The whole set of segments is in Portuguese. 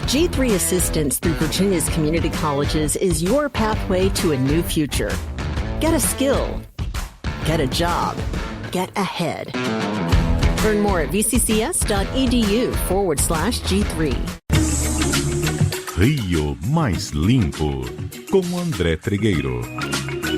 G3 Assistance through Virginia's community colleges is your pathway to a new future. Get a skill. Get a job. Get ahead. Learn more at vccs.edu/G3. Rio Mais Limpo, com André Trigueiro.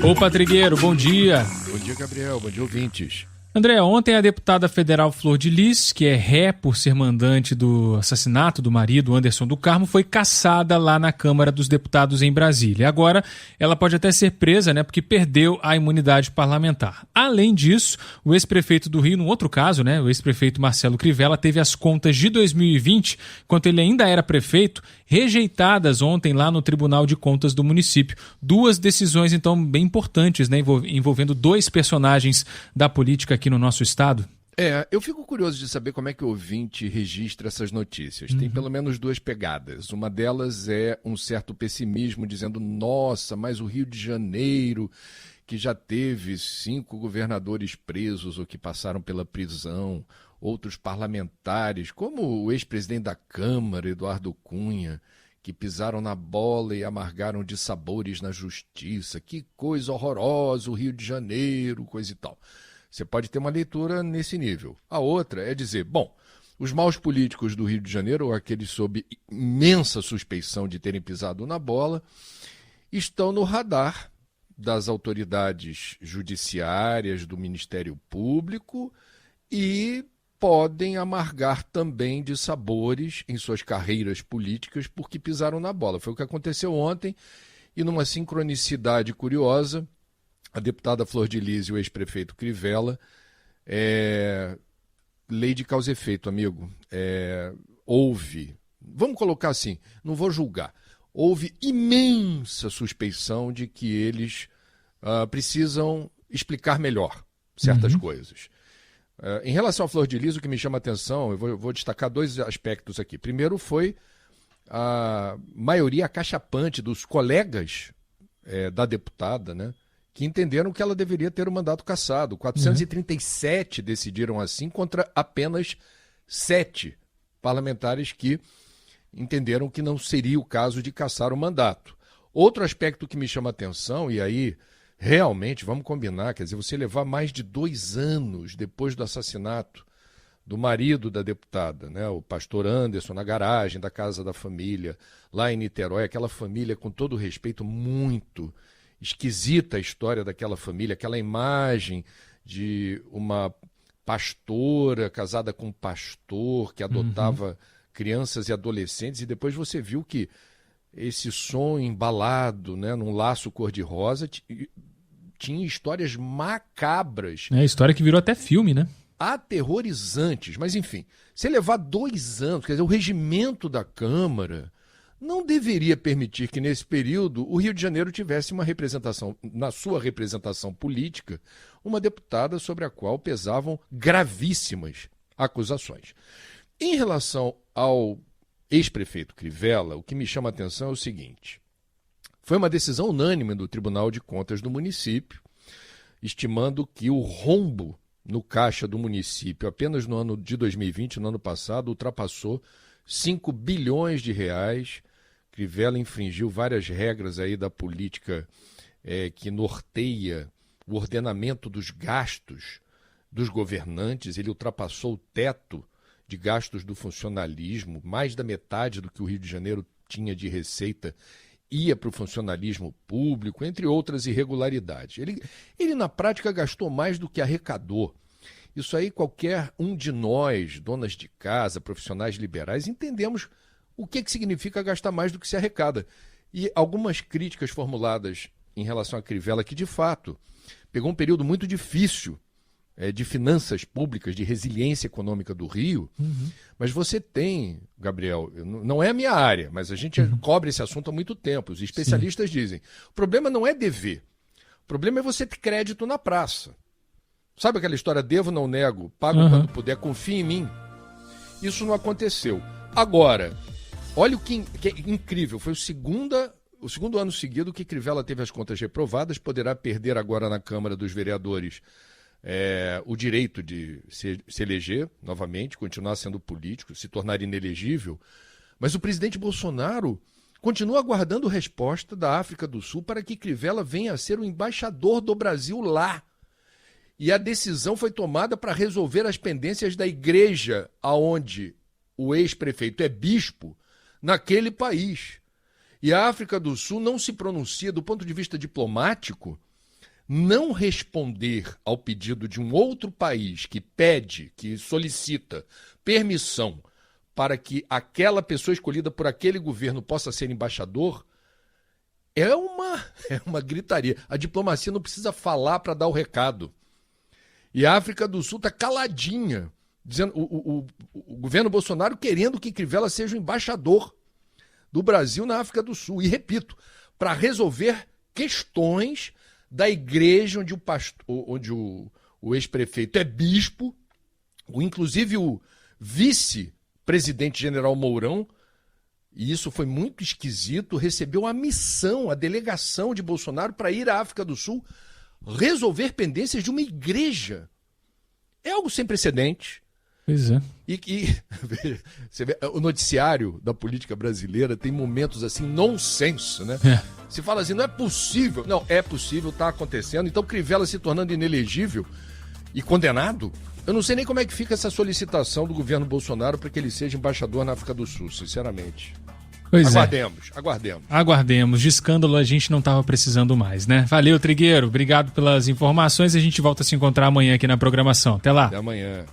Opa, Trigueiro, bom dia. Bom dia, Gabriel. Bom dia, ouvintes. André, ontem a deputada federal Flor de Lis, que é ré por ser mandante do assassinato do marido Anderson do Carmo, foi cassada lá na Câmara dos Deputados em Brasília. Agora, ela pode até ser presa, porque perdeu a imunidade parlamentar. Além disso, o ex-prefeito do Rio, num outro caso, o ex-prefeito Marcelo Crivella, teve as contas de 2020, enquanto ele ainda era prefeito, rejeitadas ontem lá no Tribunal de Contas do município. Duas decisões, então, bem importantes, envolvendo dois personagens da política aqui no nosso estado. Eu fico curioso de saber como é que o ouvinte registra essas notícias. Tem pelo menos duas pegadas. Uma delas é um certo pessimismo, dizendo, nossa, mas o Rio de Janeiro, que já teve 5 governadores presos ou que passaram pela prisão, outros parlamentares, como o ex-presidente da Câmara, Eduardo Cunha, que pisaram na bola e amargaram de sabores na justiça. Que coisa horrorosa, o Rio de Janeiro, coisa e tal. Você pode ter uma leitura nesse nível. A outra é dizer, bom, os maus políticos do Rio de Janeiro, ou aqueles sob imensa suspeição de terem pisado na bola, estão no radar das autoridades judiciárias, do Ministério Público e podem amargar também de sabores em suas carreiras políticas porque pisaram na bola. Foi o que aconteceu ontem e numa sincronicidade curiosa, a deputada Flor de Lis e o ex-prefeito Crivella, lei de causa e efeito, amigo. Houve, vamos colocar assim, não vou julgar, houve imensa suspeição de que eles precisam explicar melhor certas coisas. Em relação à Flor de Lis, o que me chama a atenção, eu vou destacar dois aspectos aqui. Primeiro foi a maioria acachapante dos colegas da deputada, que entenderam que ela deveria ter o mandato cassado. 437 decidiram assim contra apenas 7 parlamentares que entenderam que não seria o caso de cassar o mandato. Outro aspecto que me chama a atenção, e aí realmente, vamos combinar, quer dizer, você levar mais de 2 anos depois do assassinato do marido da deputada, o pastor Anderson, na garagem da casa da família, lá em Niterói, aquela família, com todo respeito, muito esquisita a história daquela família, aquela imagem de uma pastora casada com um pastor que adotava crianças e adolescentes, e depois você viu que esse sonho embalado, num laço cor-de-rosa, tinha histórias macabras. História que virou até filme, Aterrorizantes. Mas, enfim, se levar 2 anos, quer dizer, o regimento da Câmara não deveria permitir que, nesse período, o Rio de Janeiro tivesse uma representação, na sua representação política, uma deputada sobre a qual pesavam gravíssimas acusações. Em relação ao ex-prefeito Crivella, o que me chama a atenção é o seguinte: foi uma decisão unânime do Tribunal de Contas do município, estimando que o rombo no caixa do município apenas no ano de 2020, no ano passado, ultrapassou 5 bilhões de reais. Crivella infringiu várias regras aí da política que norteia o ordenamento dos gastos dos governantes. Ele ultrapassou o teto de gastos do funcionalismo, mais da metade do que o Rio de Janeiro tinha de receita ia para o funcionalismo público, entre outras irregularidades. Ele, na prática, gastou mais do que arrecadou. Isso aí qualquer um de nós, donas de casa, profissionais liberais, entendemos o que significa gastar mais do que se arrecada. E algumas críticas formuladas em relação a Crivella, que de fato pegou um período muito difícil de finanças públicas, de resiliência econômica do Rio, mas você tem, Gabriel, não é a minha área, mas a gente cobre esse assunto há muito tempo. Os especialistas dizem, o problema não é dever, o problema é você ter crédito na praça. Sabe aquela história, devo, não nego, pago quando puder, confia em mim? Isso não aconteceu. Agora, olha o que é incrível, foi o segundo ano seguido que Crivella teve as contas reprovadas, poderá perder agora na Câmara dos Vereadores o direito de se eleger novamente, continuar sendo político, se tornar inelegível, Mas o presidente Bolsonaro continua aguardando resposta da África do Sul para que Crivella venha a ser o embaixador do Brasil lá. E a decisão foi tomada para resolver as pendências da igreja aonde o ex-prefeito é bispo naquele país. E a África do Sul não se pronuncia do ponto de vista diplomático. Não responder ao pedido de um outro país que pede, que solicita permissão para que aquela pessoa escolhida por aquele governo possa ser embaixador, é uma gritaria. A diplomacia não precisa falar para dar o recado. E a África do Sul está caladinha, dizendo o governo Bolsonaro querendo que Crivella seja o embaixador do Brasil na África do Sul. E repito, para resolver questões da igreja onde o ex-prefeito é bispo, inclusive o vice-presidente general Mourão, e isso foi muito esquisito, recebeu a missão, a delegação de Bolsonaro para ir à África do Sul resolver pendências de uma igreja. É algo sem precedente. Pois é. E você vê, o noticiário da política brasileira tem momentos assim, nonsense, né? Se fala assim, não é possível. Não, é possível, está acontecendo. Então Crivella se tornando inelegível e condenado, eu não sei nem como é que fica essa solicitação do governo Bolsonaro para que ele seja embaixador na África do Sul, sinceramente. Pois Aguardemos. Aguardemos. De escândalo a gente não estava precisando mais, né? Valeu, Trigueiro. Obrigado pelas informações. A gente volta a se encontrar amanhã aqui na programação. Até lá. Até amanhã.